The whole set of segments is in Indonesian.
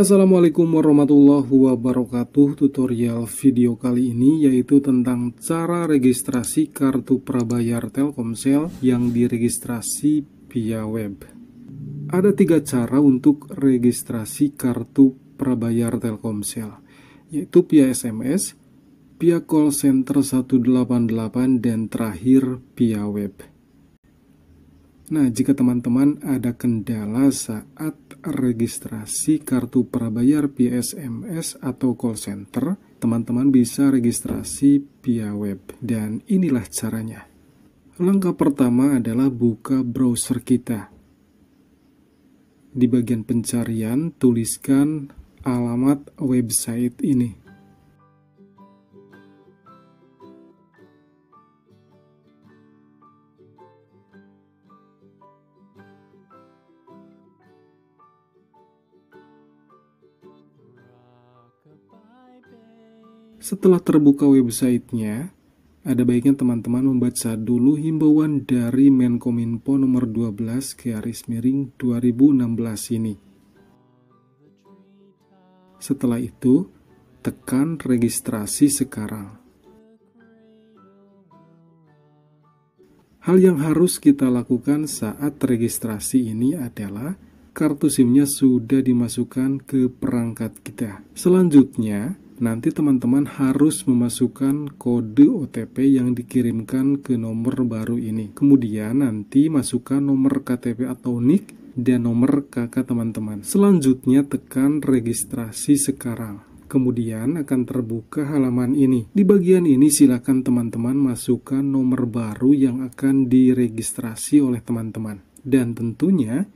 Assalamualaikum warahmatullahi wabarakatuh. Tutorial video kali ini yaitu tentang cara registrasi kartu prabayar Telkomsel yang diregistrasi via web. Ada 3 cara untuk registrasi kartu prabayar Telkomsel, yaitu via SMS, via call center 188, dan terakhir via web. Nah, jika teman-teman ada kendala saat registrasi kartu prabayar via SMS atau call center, teman-teman bisa registrasi via web. Dan inilah caranya. Langkah pertama adalah buka browser kita. Di bagian pencarian, tuliskan alamat website ini. Setelah terbuka websitenya, ada baiknya teman-teman membaca dulu himbauan dari Menkominfo nomor 12/2016 ini. Setelah itu, tekan registrasi sekarang. Hal yang harus kita lakukan saat registrasi ini adalah kartu SIM-nya sudah dimasukkan ke perangkat kita. Selanjutnya, nanti teman-teman harus memasukkan kode OTP yang dikirimkan ke nomor baru ini. Kemudian nanti masukkan nomor KTP atau NIK dan nomor KK teman-teman. Selanjutnya tekan registrasi sekarang. Kemudian akan terbuka halaman ini. Di bagian ini silakan teman-teman masukkan nomor baru yang akan diregistrasi oleh teman-teman. Dan tentunya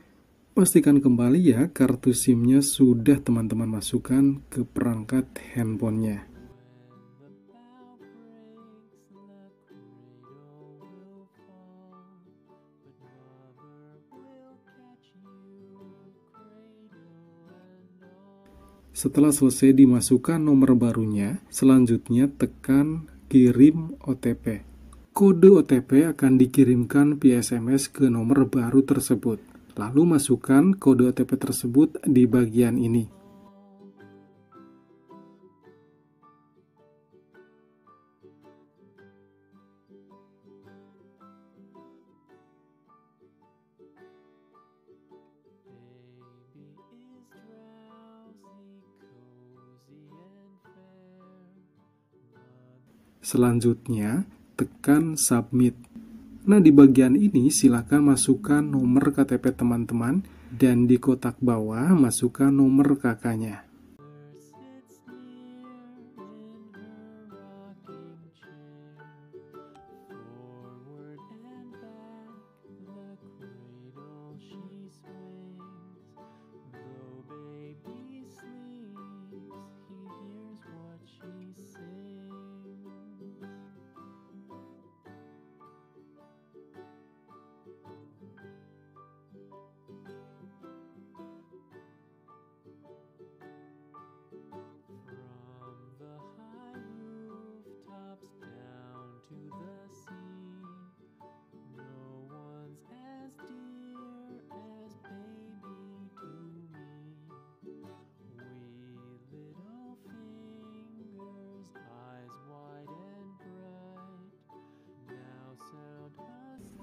pastikan kembali ya kartu SIM-nya sudah teman-teman masukkan ke perangkat handphonenya. Setelah selesai dimasukkan nomor barunya, selanjutnya tekan kirim OTP. Kode OTP akan dikirimkan via SMS ke nomor baru tersebut. Lalu masukkan kode OTP tersebut di bagian ini. Selanjutnya, tekan submit. Nah, di bagian ini silakan masukkan nomor KTP teman-teman dan di kotak bawah masukkan nomor KK-nya.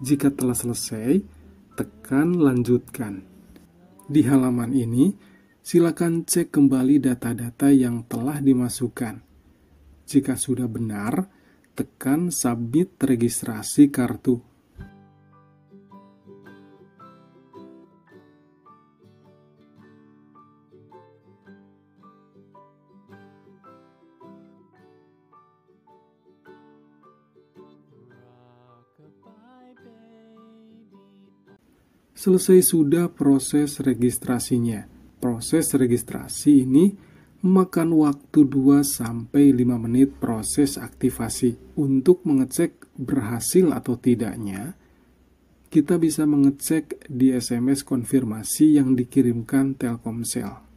Jika telah selesai, tekan lanjutkan. Di halaman ini, silakan cek kembali data-data yang telah dimasukkan. Jika sudah benar, tekan submit registrasi kartu. Selesai sudah proses registrasinya. Proses registrasi ini memakan waktu 2-5 menit proses aktivasi. Untuk mengecek berhasil atau tidaknya, kita bisa mengecek di SMS konfirmasi yang dikirimkan Telkomsel.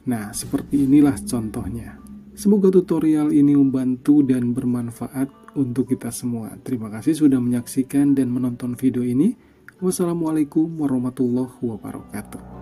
Nah, seperti inilah contohnya. Semoga tutorial ini membantu dan bermanfaat untuk kita semua. Terima kasih sudah menyaksikan dan menonton video ini. Wassalamualaikum warahmatullahi wabarakatuh.